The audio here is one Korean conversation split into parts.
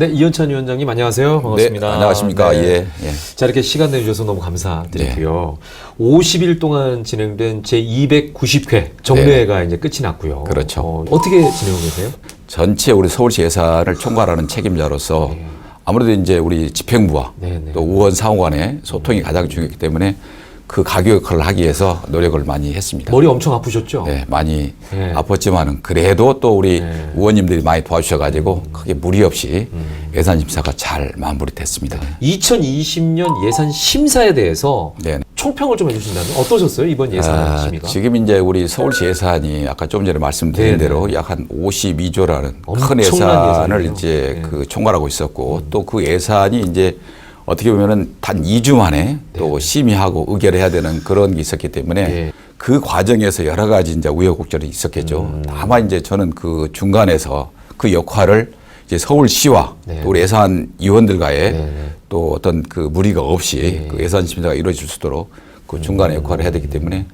네, 이현찬 위원장님 안녕하세요. 반갑습니다. 네, 안녕하십니까. 네. 예. 자, 이렇게 시간 내주셔서 너무 감사드리고요. 50일 동안 진행된 제 290회 정례회가 이제 끝이 났고요. 그렇죠. 어떻게 진행하고 계세요? 전체 우리 서울시 예산을 총괄하는 책임자로서 아무래도 이제 우리 집행부와 또 의원 상호간의 소통이 가장 중요하기 때문에 그 가교 역할을 하기 위해서 노력을 많이 했습니다. 머리 엄청 아프셨죠? 네, 많이 아팠지만은 그래도 또 우리 의원님들이 많이 도와주셔가지고 크게 무리 없이 예산 심사가 잘 마무리됐습니다. 2020년 예산 심사에 대해서 네. 총평을 좀 해주신다면 어떠셨어요? 이번 예산 심의가? 지금 이제 우리 서울시 예산이 아까 좀 전에 말씀드린 대로 약 한 52조라는 큰 예산을 이제 그 총괄하고 있었고 또 그 예산이 이제 어떻게 보면은 단 2주 만에 또 심의하고 의결해야 되는 그런 게 있었기 때문에 그 과정에서 여러 가지 이제 우여곡절이 있었겠죠. 다만 이제 저는 그 중간에서 그 역할을 이제 서울시와 또 우리 예산위원들과의 또 어떤 그 무리가 없이 그 예산 심사가 이루어질 수 있도록 그 중간에 역할을 해야 되기 때문에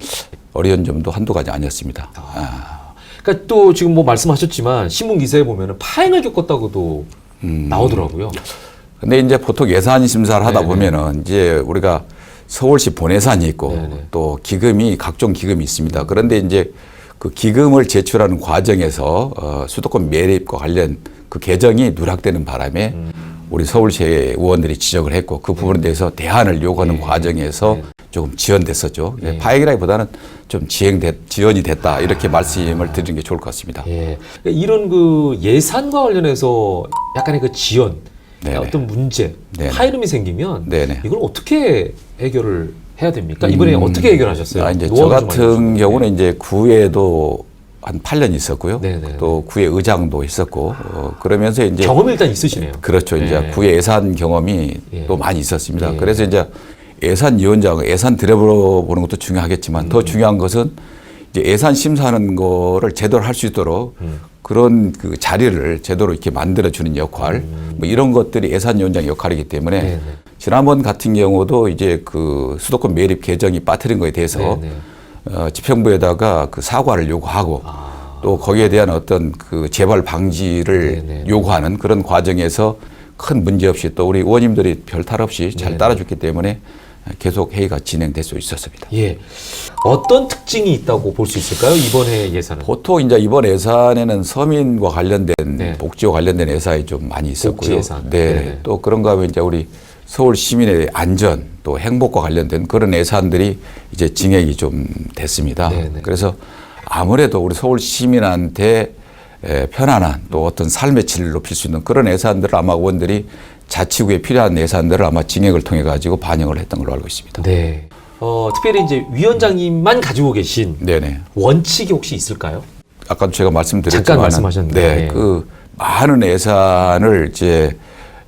어려운 점도 한두 가지 아니었습니다. 그러니까 또 지금 뭐 말씀하셨지만 신문 기사에 보면은 파행을 겪었다고도 나오더라고요. 근데 이제 보통 예산 심사를 하다 보면은 이제 우리가 서울시 본예산이 있고 또 기금이 각종 기금이 있습니다. 그런데 이제 그 기금을 제출하는 과정에서 수도권 매립과 관련 그 개정이 누락되는 바람에 우리 서울시의 의원들이 지적을 했고 그 부분에 대해서 대안을 요구하는 과정에서 조금 지연됐었죠. 파행이라기보다는 좀 지연이 됐다 이렇게 말씀을 드리는 게 좋을 것 같습니다. 이런 그 예산과 관련해서 약간의 그 지연 어떤 문제, 파이름이 생기면 이걸 어떻게 해결을 해야 됩니까? 이번에 어떻게 해결하셨어요? 이제 저 같은 경우는 이제 구에도 한 8년 있었고요. 또 구의 의장도 있었고 그러면서 이제 경험이 일단 있으시네요. 그렇죠. 이제 구의 예산 경험이 또 많이 있었습니다. 그래서 이제 예산위원장 예산 들여보는 것도 중요하겠지만 더 중요한 것은 이제 예산 심사하는 거를 제대로 할 수 있도록 그런 그 자리를 제대로 이렇게 만들어주는 역할, 뭐 이런 것들이 예산위원장 역할이기 때문에 지난번 같은 경우도 이제 그 수도권 매립 개정이 빠뜨린 거에 대해서 집행부에다가 그 사과를 요구하고 또 거기에 대한 어떤 그 재발 방지를 요구하는 그런 과정에서 큰 문제 없이 또 우리 의원님들이 별 탈 없이 잘 따라줬기 때문에 계속 회의가 진행될 수 있었습니다. 어떤 특징이 있다고 볼 수 있을까요? 이번에 예산은? 보통 이제 이번 예산에는 서민과 관련된 복지와 관련된 예산이 좀 많이 있었고요. 복지 예산. 또 그런가 하면 이제 우리 서울 시민의 안전 또 행복과 관련된 그런 예산들이 이제 증액이 좀 됐습니다. 그래서 아무래도 우리 서울 시민한테 편안한 또 어떤 삶의 질을 높일 수 있는 그런 예산들을 아마 의원들이 자치구에 필요한 예산들을 아마 증액을 통해 가지고 반영을 했던 걸로 알고 있습니다. 특별히 이제 위원장님만 가지고 계신 원칙이 혹시 있을까요? 아까 제가 말씀드렸지만 잠깐 말씀하셨는데 그 많은 예산을 이제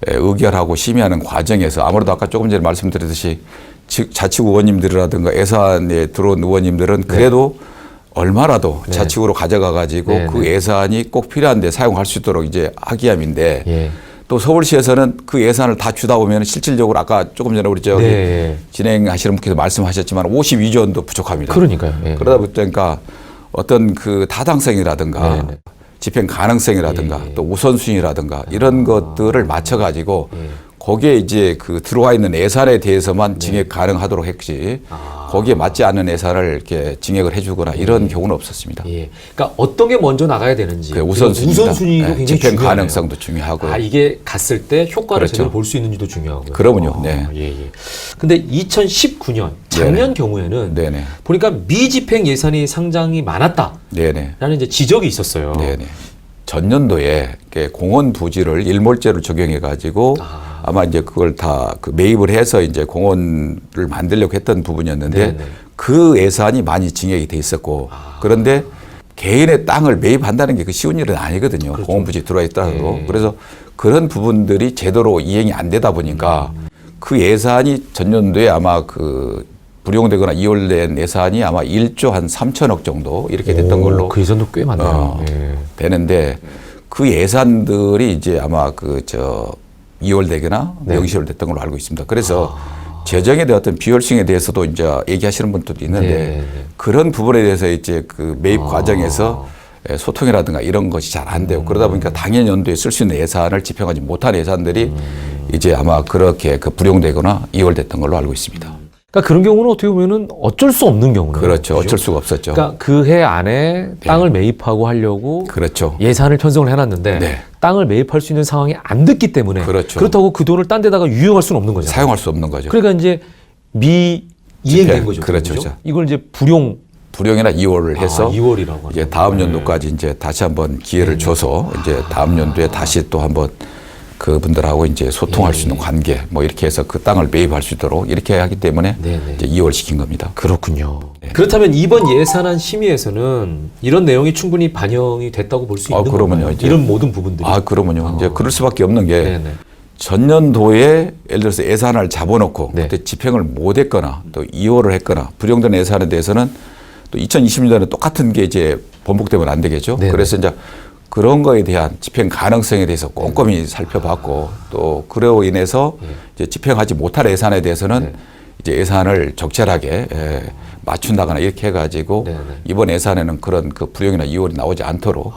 의결하고 심의하는 과정에서 아무래도 아까 조금 전에 말씀드렸듯이 자치구 의원님들이라든가 예산에 들어온 의원님들은 그래도 얼마라도 자치구로 가져가 가지고 그 예산이 꼭 필요한 데 사용할 수 있도록 이제 하기함인데 또 서울시에서는 그 예산을 다 주다 보면 실질적으로 아까 조금 전에 우리 저기 진행하시는 분께서 말씀하셨지만 52조 원도 부족합니다. 그러니까요. 그러다 보니까 어떤 그 타당성이라든가 집행 가능성이라든가 또 우선순위라든가 이런 것들을 맞춰가지고 거기에 이제 그 들어와 있는 예산에 대해서만 증액 가능하도록 했지 거기에 맞지 않는 예산을 이렇게 증액을 해주거나 이런 경우는 없었습니다. 그러니까 어떤 게 먼저 나가야 되는지 우선순위도 굉장히 집행 중요하네요. 가능성도 중요하고요. 이게 갔을 때 효과를 제대로 볼 수 있는지도 중요하고요. 그러면요. 근데 2019년 작년 경우에는 보니까 미집행 예산이 상당히 많았다라는 이제 지적이 있었어요. 전년도에 공원 부지를 일몰제로 적용해 가지고 아마 이제 그걸 다 그 매입을 해서 이제 공원을 만들려고 했던 부분이었는데 그 예산이 많이 증액이 돼 있었고 그런데 개인의 땅을 매입한다는 게 그 쉬운 일은 아니거든요. 공원 부지 들어와 있더라도 그래서 그런 부분들이 제대로 이행이 안 되다 보니까 그 예산이 전년도에 아마 그 불용되거나 이월된 예산이 아마 1조 한 3천억 정도 이렇게 됐던 걸로 그 예산도 꽤 많네요. 되는데 그 예산들이 이제 아마 이월되거나 명시월됐던 걸로 알고 있습니다. 그래서 재정에 대한 어떤 비효율성에 대해서도 이제 얘기하시는 분들도 있는데 그런 부분에 대해서 이제 그 매입 과정에서 소통이라든가 이런 것이 잘 안 되고 그러다 보니까 당연 연도에 쓸 수 있는 예산을 집행하지 못한 예산들이 이제 아마 그렇게 그 불용되거나 이월됐던 걸로 알고 있습니다. 그러니까 그런 경우는 어떻게 보면은 어쩔 수 없는 경우는 그렇죠. 어쩔 수가 없었죠. 그러니까 그 해 안에 땅을 매입하고 하려고 그렇죠. 예산을 편성을 해놨는데 땅을 매입할 수 있는 상황이 안 됐기 때문에 그렇죠. 그렇다고 그 돈을 딴 데다가 유용할 수는 없는 거잖아요. 사용할 수 없는 거죠. 그러니까 이제 이행된 거죠. 그렇죠. 그렇죠. 이걸 이제 불용이나 이월을 해서 2월이라고 이제 다음 연도까지 이제 다시 한번 기회를 줘서 이제 다음 연도에 다시 또 한번 그분들하고 이제 소통할 수 있는 관계 뭐 이렇게 해서 그 땅을 매입할 수 있도록 이렇게 하기 때문에 이제 2월 시킨 겁니다. 그렇군요. 그렇다면 이번 예산안 심의에서는 이런 내용이 충분히 반영이 됐다고 볼 수 있는 건가요? 이런 모든 부분들이. 그러면요. 이제 그럴 수밖에 없는 게 전년도에 예를 들어서 예산을 잡아놓고 그때 집행을 못했거나 또 2월을 했거나 불용된 예산에 대해서는 또 2020년도에는 똑같은 게 이제 번복되면 안 되겠죠. 그래서 이제 그런 거에 대한 집행 가능성에 대해서 꼼꼼히 살펴봤고 또 그로 인해서 이제 집행하지 못할 예산에 대해서는 이제 예산을 적절하게 맞춘다거나 이렇게 해가지고 이번 예산에는 그런 그 불용이나 이월이 나오지 않도록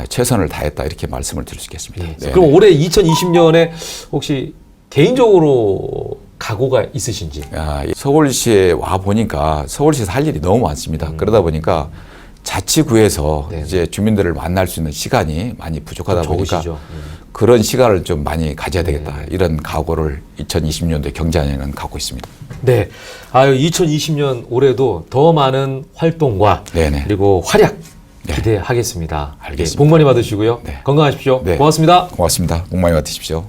최선을 다했다 이렇게 말씀을 드릴 수 있겠습니다. 그럼 올해 2020년에 혹시 개인적으로 각오가 있으신지? 서울시에 와 보니까 서울시에서 할 일이 너무 많습니다. 그러다 보니까 자치구에서 이제 주민들을 만날 수 있는 시간이 많이 부족하다 보니까 그런 시간을 좀 많이 가져야 되겠다. 이런 각오를 2020년도에 경제안에는 갖고 있습니다. 네. 2020년 올해도 더 많은 활동과 그리고 활약 기대하겠습니다. 알겠습니다. 복 많이 받으시고요. 건강하십시오. 고맙습니다. 고맙습니다. 복 많이 받으십시오.